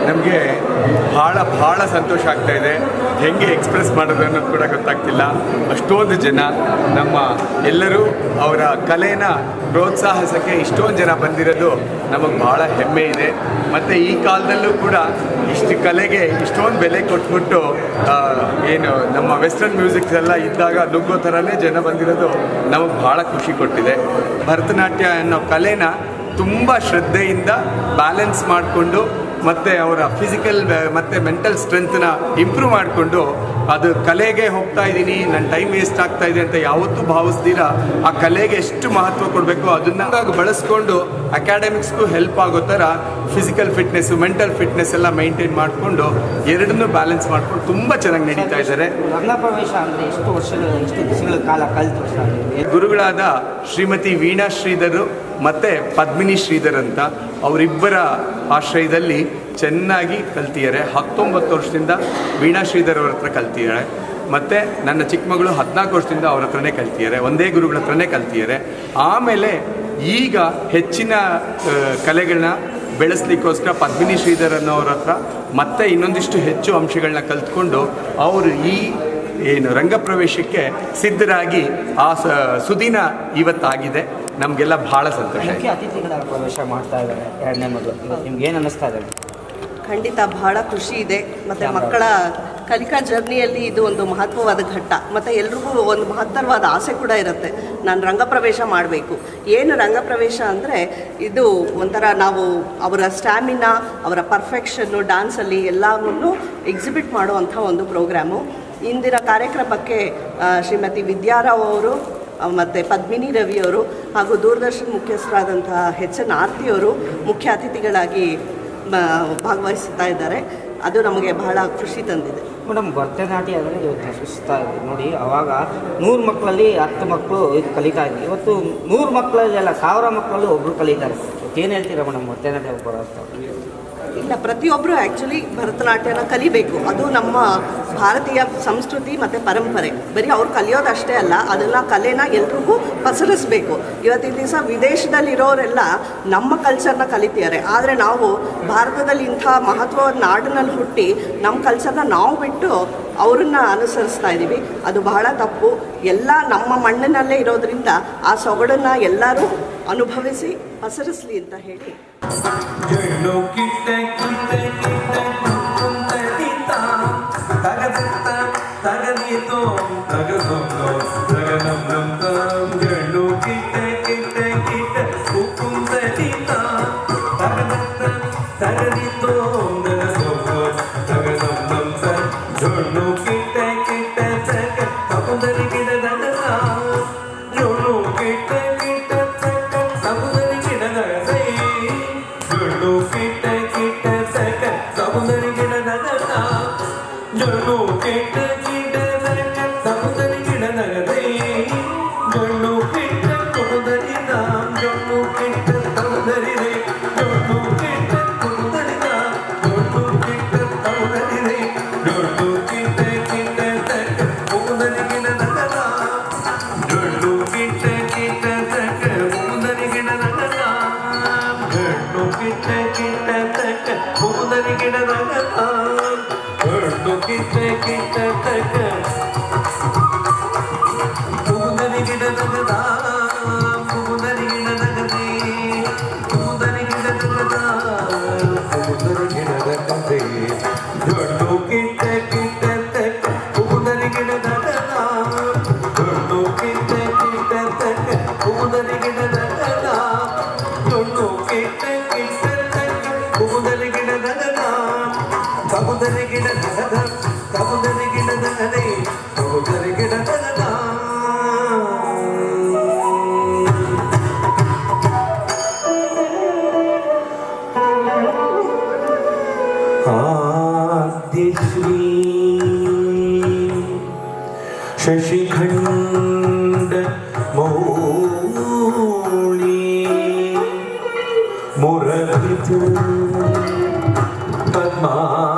ನಮಗೆ ಭಾಳ ಸಂತೋಷ ಆಗ್ತಾ ಇದೆ. ಹೆಂಗೆ ಎಕ್ಸ್ಪ್ರೆಸ್ ಮಾಡೋದು ಅನ್ನೋದು ಕೂಡ ಗೊತ್ತಾಗ್ತಿಲ್ಲ. ಅಷ್ಟೊಂದು ಜನ ನಮ್ಮ ಎಲ್ಲರೂ ಅವರ ಕಲೆನ ಪ್ರೋತ್ಸಾಹಿಸೋಕ್ಕೆ ಇಷ್ಟೊಂದು ಜನ ಬಂದಿರೋದು ನಮಗೆ ಭಾಳ ಹೆಮ್ಮೆ ಇದೆ. ಮತ್ತು ಈ ಕಾಲದಲ್ಲೂ ಕೂಡ ಇಷ್ಟು ಕಲೆಗೆ ಇಷ್ಟೊಂದು ಬೆಲೆ ಕೊಟ್ಬಿಟ್ಟು ಏನು ನಮ್ಮ ವೆಸ್ಟರ್ನ್ ಮ್ಯೂಸಿಕ್ಸ್ ಎಲ್ಲ ಇದ್ದಾಗ ನುಗ್ಗೋ ಥರನೇ ಜನ ಬಂದಿರೋದು ನಮಗೆ ಭಾಳ ಖುಷಿ ಕೊಟ್ಟಿದೆ. ಭರತನಾಟ್ಯ ಅನ್ನೋ ಕಲೆನ ತುಂಬ ಶ್ರದ್ಧೆಯಿಂದ ಬ್ಯಾಲೆನ್ಸ್ ಮಾಡಿಕೊಂಡು ಮತ್ತು ಅವರ ಫಿಸಿಕಲ್ ಮತ್ತು ಮೆಂಟಲ್ ಸ್ಟ್ರೆಂತ್ನ ಇಂಪ್ರೂವ್ ಮಾಡಿಕೊಂಡು ಅದು ಕಲೆಗೆ ಹೋಗ್ತಾ ಇದ್ದೀನಿ, ನನ್ನ ಟೈಮ್ ವೇಸ್ಟ್ ಆಗ್ತಾ ಇದೆ ಅಂತ ಯಾವತ್ತೂ ಭಾವಿಸ್ದಿರ ಆ ಕಲೆಗೆ ಎಷ್ಟು ಮಹತ್ವ ಕೊಡಬೇಕು ಅದನ್ನ ಬಳಸ್ಕೊಂಡು ಅಕಾಡೆಮಿಕ್ಸ್ಗೂ ಹೆಲ್ಪ್ ಆಗೋ ಥರ ಫಿಸಿಕಲ್ ಫಿಟ್ನೆಸ್ಸು ಮೆಂಟಲ್ ಫಿಟ್ನೆಸ್ ಎಲ್ಲ ಮೈಂಟೈನ್ ಮಾಡಿಕೊಂಡು ಎರಡನ್ನೂ ಬ್ಯಾಲೆನ್ಸ್ ಮಾಡ್ಕೊಂಡು ತುಂಬ ಚೆನ್ನಾಗಿ ನಡೀತಾ ಇದ್ದಾರೆ. ರಂಗಪ್ರವೇಶ ಅಂದರೆ ಎಷ್ಟು ದಿವಸಗಳ ಕಾಲ ಕಲಿತು ಗುರುಗಳಾದ ಶ್ರೀಮತಿ ವೀಣಾ ಶ್ರೀಧರು ಮತ್ತು ಪದ್ಮಿನಿ ಶ್ರೀಧರ್ ಅಂತ ಅವರಿಬ್ಬರ ಆಶ್ರಯದಲ್ಲಿ ಚೆನ್ನಾಗಿ ಕಲ್ತಿದ್ದಾರೆ. 19 ವರ್ಷದಿಂದ ವೀಣಾ ಶ್ರೀಧರ್ ಅವ್ರ ಹತ್ರ ಕಲ್ತಿದ್ದಾರೆ. ಮತ್ತು ನನ್ನ ಚಿಕ್ಕ ಮಗಳು 14 ವರ್ಷದಿಂದ ಅವ್ರ ಹತ್ರನೇ ಕಲ್ತಿದ್ದಾರೆ. ಒಂದೇ ಗುರುಗಳ ಹತ್ರನೇ ಕಲ್ತಿದ್ದಾರೆ. ಆಮೇಲೆ ಈಗ ಹೆಚ್ಚಿನ ಕಲೆಗಳನ್ನ ಬೆಳೆಸ್ಲಿಕ್ಕೋಸ್ಕರ ಪದ್ಮಿನಿ ಶ್ರೀಧರ್ ಅನ್ನೋವ್ರ ಹತ್ರ ಮತ್ತೆ ಇನ್ನೊಂದಿಷ್ಟು ಹೆಚ್ಚು ಅಂಶಗಳನ್ನ ಕಲ್ತ್ಕೊಂಡು ಅವರು ಈ ಏನು ರಂಗಪ್ರವೇಶಕ್ಕೆ ಸಿದ್ಧರಾಗಿ ಆ ಸುದಿನ ಇವತ್ತಾಗಿದೆ. ನಮಗೆಲ್ಲ ಭಾಳ ಸಂತೋಷ. ಅತಿಥಿಗಳ ಪ್ರವೇಶ ಮಾಡ್ತಾ ಇದ್ದಾರೆ ಎರಡನೇ ಮಗಳು. ನಿಮ್ಗೆ ಏನು ಅನ್ನಿಸ್ತಾ ಇದೆ? ಖಂಡಿತ ಬಹಳ ಖುಷಿ ಇದೆ. ಮತ್ತು ಮಕ್ಕಳ ಕಲಿಕಾ ಜರ್ನಿಯಲ್ಲಿ ಇದು ಒಂದು ಮಹತ್ವವಾದ ಘಟ್ಟ. ಮತ್ತು ಎಲ್ರಿಗೂ ಒಂದು ಮಹತ್ತರವಾದ ಆಸೆ ಕೂಡ ಇರುತ್ತೆ, ನಾನು ರಂಗಪ್ರವೇಶ ಮಾಡಬೇಕು. ಏನು ರಂಗಪ್ರವೇಶ ಅಂದರೆ ಇದು ಒಂಥರ ನಾವು ಅವರ ಸ್ಟ್ಯಾಮಿನಾ, ಅವರ ಪರ್ಫೆಕ್ಷನ್ನು ಡ್ಯಾನ್ಸಲ್ಲಿ ಎಲ್ಲವನ್ನೂ ಎಕ್ಸಿಬಿಟ್ ಮಾಡುವಂಥ ಒಂದು ಪ್ರೋಗ್ರಾಮು. ಇಂದಿನ ಕಾರ್ಯಕ್ರಮಕ್ಕೆ ಶ್ರೀಮತಿ ವಿದ್ಯಾರಾವ್ ಅವರು ಮತ್ತು ಪದ್ಮಿನಿ ರವಿಯವರು ಹಾಗೂ ದೂರದರ್ಶನ ಮುಖ್ಯಸ್ಥರಾದಂತಹ HN ಆರ್ತಿಯವರು ಮುಖ್ಯ ಅತಿಥಿಗಳಾಗಿ ಭಾಗವಹಿಸ್ತಾ ಇದ್ದಾರೆ. ಅದು ನಮಗೆ ಬಹಳ ಖುಷಿ ತಂದಿದೆ. ಮೇಡಮ್, ಭರತನಾಟ್ಯ ಅಂದರೆ ಇವತ್ತು ಸುಸ್ತಾ ಇದೆ ನೋಡಿ. ಅವಾಗ 100 ಮಕ್ಕಳಲ್ಲಿ 10 ಮಕ್ಕಳು ಇದು ಕಲಿತಾ ಇದ್ವಿ. ಇವತ್ತು 100 ಮಕ್ಕಳಲ್ಲಿ ಅಲ್ಲ 1000 ಮಕ್ಕಳಲ್ಲೂ ಒಬ್ಬರು ಕಲಿತಾರೆ. ಏನು ಹೇಳ್ತೀರಾ ಮೇಡಮ್ ಭರತನಾಟ್ಯ ಬರೋದು? ಇಲ್ಲ, ಪ್ರತಿಯೊಬ್ಬರು ಆ್ಯಕ್ಚುಲಿ ಭರತನಾಟ್ಯನ ಕಲಿಬೇಕು. ಅದು ನಮ್ಮ ಭಾರತೀಯ ಸಂಸ್ಕೃತಿ ಮತ್ತು ಪರಂಪರೆ. ಬರೀ ಅವ್ರು ಕಲಿಯೋದಷ್ಟೇ ಅಲ್ಲ, ಅದನ್ನು ಕಲೆನ ಎಲ್ರಿಗೂ ಪಸರಿಸಬೇಕು. ಇವತ್ತಿನ ದಿವಸ ವಿದೇಶದಲ್ಲಿರೋರೆಲ್ಲ ನಮ್ಮ ಕಲ್ಚರ್ನ ಕಲಿತಿದ್ದಾರೆ. ಆದರೆ ನಾವು ಭಾರತದಲ್ಲಿ ಇಂಥ ಮಹತ್ವದ ನಾಡಿನಲ್ಲಿ ಹುಟ್ಟಿ ನಮ್ಮ ಕಲ್ಚರ್ನ ನಾವು ಬಿಟ್ಟು ಅವರನ್ನು ಅನುಸರಿಸ್ತಾ ಇದ್ದೀವಿ. ಅದು ಬಹಳ ತಪ್ಪು. ಎಲ್ಲ ನಮ್ಮ ಮಣ್ಣಿನಲ್ಲೇ ಇರೋದರಿಂದ ಆ ಸೊಗಡನ್ನು ಎಲ್ಲರೂ ಅನುಭವಿಸಿ ಪಸರಿಸಲಿ ಅಂತ ಹೇಳಿ ಕುಮುದರಿಗಿಡದಗನ ತೊಣ್ಣು ಕೆಟ್ಟ ಕೆಟ್ಟ ಕುಮುದರಿಗಿಡದಗನ ಕಮುದರಿಗಿಡದಗನ ಕಮುದರಿಗಿಡದಗನೆ ಕಮುದರಿಗಿಡದಗನ आद्यश्री शशिखंड मौली मुरलितु पद्मा